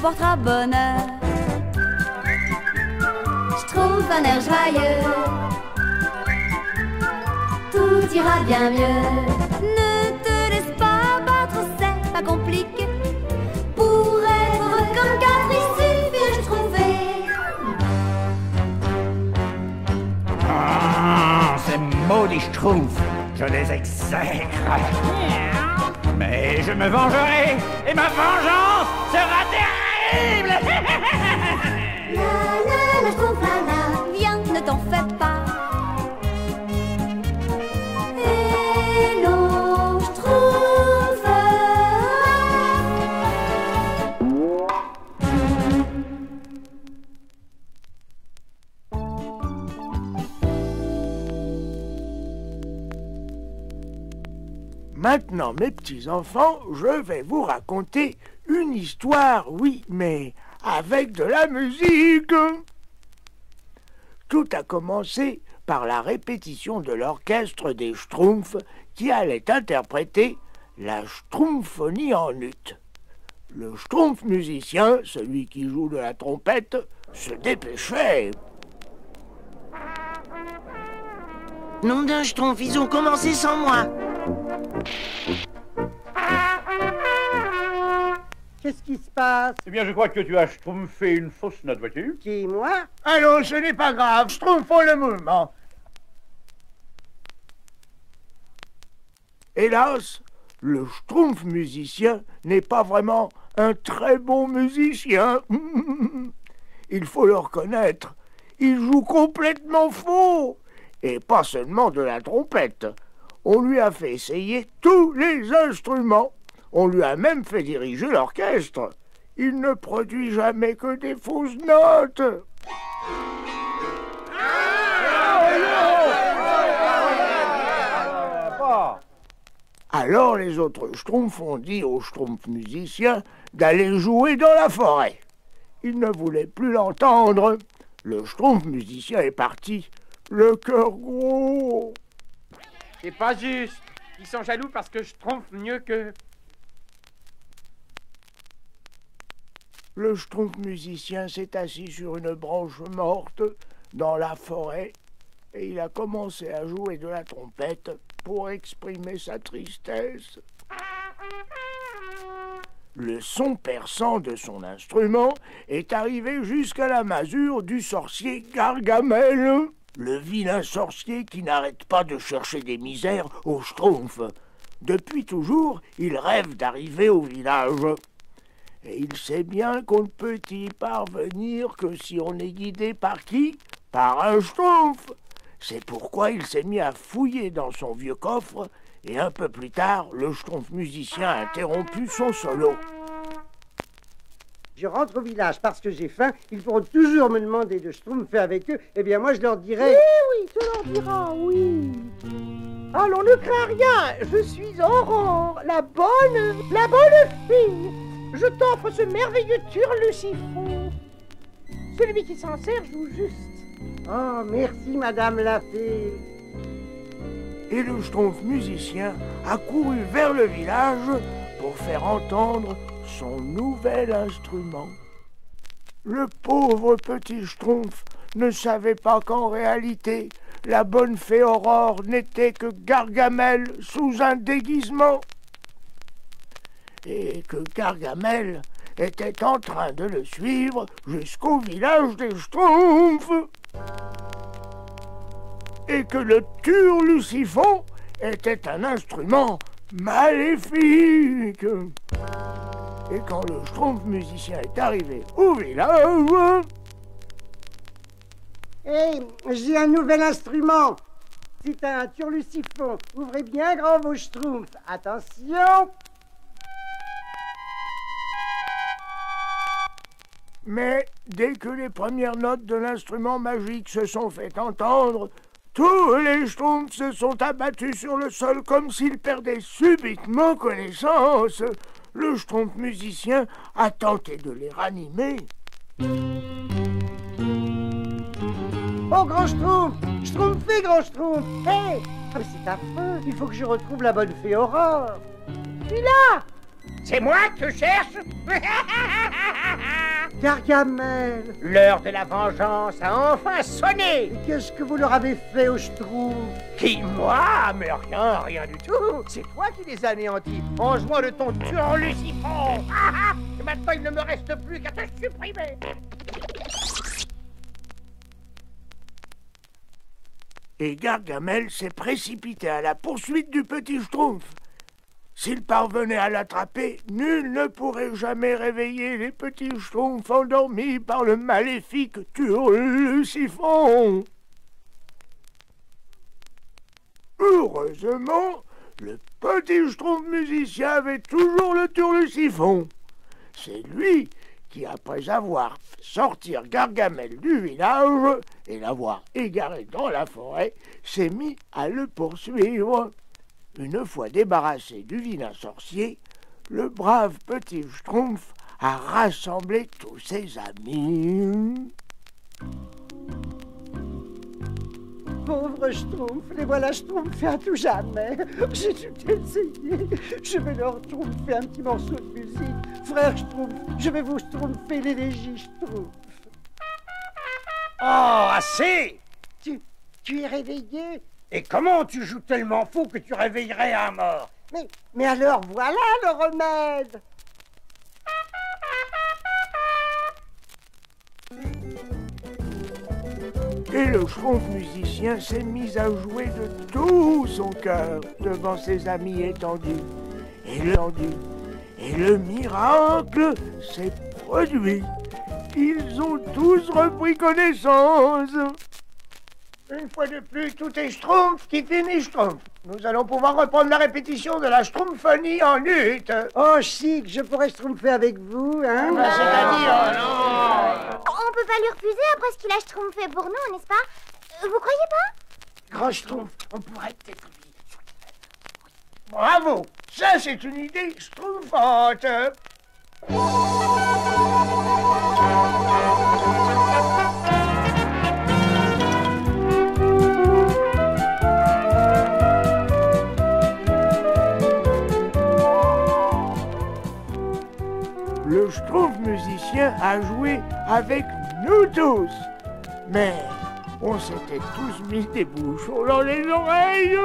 portera bonheur. Schtroumpf un air joyeux, tout ira bien mieux. Ne te laisse pas battre, c'est pas compliqué. Pour être heureux comme quatre, il suffit de trouver. Ces maudits Schtroumpfs, je les exècre. Mais je me vengerai, et ma vengeance sera terrible. La la la Schtroumpf la la, viens, ne t'en fais pas. Hello Schtroumpf. Maintenant, mes petits-enfants, je vais vous raconter une histoire, oui, mais avec de la musique. Tout a commencé par la répétition de l'orchestre des Schtroumpfs qui allait interpréter la Schtroumphonie en ut. Le Schtroumpf musicien, celui qui joue de la trompette, se dépêchait. Nom d'un Schtroumpf, ils ont commencé sans moi. Qu'est-ce qui se passe? Eh bien, je crois que tu as schtroumpfé une fausse note, vois-tu? Qui, moi? Allons, ce n'est pas grave, Schtroumpfons le mouvement. Hélas, le Schtroumpf musicien n'est pas vraiment un très bon musicien. Il faut le reconnaître, il joue complètement faux. Et pas seulement de la trompette. On lui a fait essayer tous les instruments. On lui a même fait diriger l'orchestre. Il ne produit jamais que des fausses notes. Alors les autres Schtroumpfs ont dit aux Schtroumpfs musiciens d'aller jouer dans la forêt. Ils ne voulaient plus l'entendre. Le Schtroumpf musicien est parti, le cœur gros. C'est pas juste. Ils sont jaloux parce que je trompe mieux que... Le Schtroumpf musicien s'est assis sur une branche morte dans la forêt et il a commencé à jouer de la trompette pour exprimer sa tristesse. Le son perçant de son instrument est arrivé jusqu'à la masure du sorcier Gargamel, le vilain sorcier qui n'arrête pas de chercher des misères aux Schtroumpfs. Depuis toujours, il rêve d'arriver au village. Et il sait bien qu'on ne peut y parvenir que si on est guidé par qui? Par un Schtroumpf. C'est pourquoi il s'est mis à fouiller dans son vieux coffre et un peu plus tard, le Schtroumpf musicien a interrompu son solo. Je rentre au village parce que j'ai faim. Ils pourront toujours me demander de schtroumpfer avec eux. Eh bien, moi, je leur dirai... Oui, tu leur diras, oui. Allons, ne crains rien. Je suis Aurore, la bonne fille. Je t'offre ce merveilleux turluciphon. Celui qui s'en sert joue juste. Oh, merci, madame la fée. Et le Schtroumpf musicien a couru vers le village pour faire entendre son nouvel instrument. Le pauvre petit Schtroumpf ne savait pas qu'en réalité, la bonne fée Aurore n'était que Gargamel sous un déguisement. Et que Gargamel était en train de le suivre jusqu'au village des Schtroumpfs. Et que le turluciphon était un instrument maléfique. Et quand le Schtroumpf musicien est arrivé au village... Hé, j'ai un nouvel instrument. C'est un turluciphon. Ouvrez bien grand vos schtroumpfs. Attention. Mais dès que les premières notes de l'instrument magique se sont fait entendre, tous les Schtroumpfs se sont abattus sur le sol comme s'ils perdaient subitement connaissance. Le Schtroumpf musicien a tenté de les ranimer. Oh, grand schtroumpf, schtroumpfez, grand schtroumpf. Hé, c'est affreux. Il faut que je retrouve la bonne fée Aurore. Celui-là, C'est moi que tu cherches? Gargamel, L'heure de la vengeance a enfin sonné. et qu'est-ce que vous leur avez fait aux Schtroumpfs? Qui, moi? Mais rien du tout. C'est toi qui les anéantis en jouant de ton turlucifon. Et maintenant, il ne me reste plus qu'à te supprimer. Et Gargamel s'est précipité à la poursuite du petit Schtroumpf. S'il parvenait à l'attraper, nul ne pourrait jamais réveiller les petits Schtroumpfs endormis par le maléfique Turlucifon. Heureusement, le petit Schtroumpf musicien avait toujours le Turlucifon. C'est lui qui, après avoir fait sortir Gargamel du village et l'avoir égaré dans la forêt, s'est mis à le poursuivre. Une fois débarrassé du vilain sorcier, le brave petit Schtroumpf a rassemblé tous ses amis. Pauvre Schtroumpf, les voilà schtroumpfés à tout jamais. J'ai tout essayé. Je vais leur schtroumpfer un petit morceau de musique. Frère Schtroumpf, je vais vous schtroumpfer l'élégie Schtroumpf. Oh, assez! Tu es réveillé? Et comment tu joues tellement fou que tu réveillerais un mort? Mais alors voilà le remède. Et le Schtroumpf musicien s'est mis à jouer de tout son cœur devant ses amis étendus. Et le miracle s'est produit. Ils ont tous repris connaissance. Une fois de plus, tout est Schtroumpf qui finit Schtroumpf. Nous allons pouvoir reprendre la répétition de la Schtroumphonie en lutte. Oh chic, je pourrais schtroumpfer avec vous, hein? C'est-à-dire, non. On peut pas lui refuser après ce qu'il a schtroumpfé pour nous, n'est-ce pas? Vous croyez pas? Grand Schtroumpf, on pourrait peut-être lui... Bravo! Ça, c'est une idée schtroumpfante. Le Schtroumpf musicien a joué avec nous tous. Mais on s'était tous mis des bouchons dans les oreilles.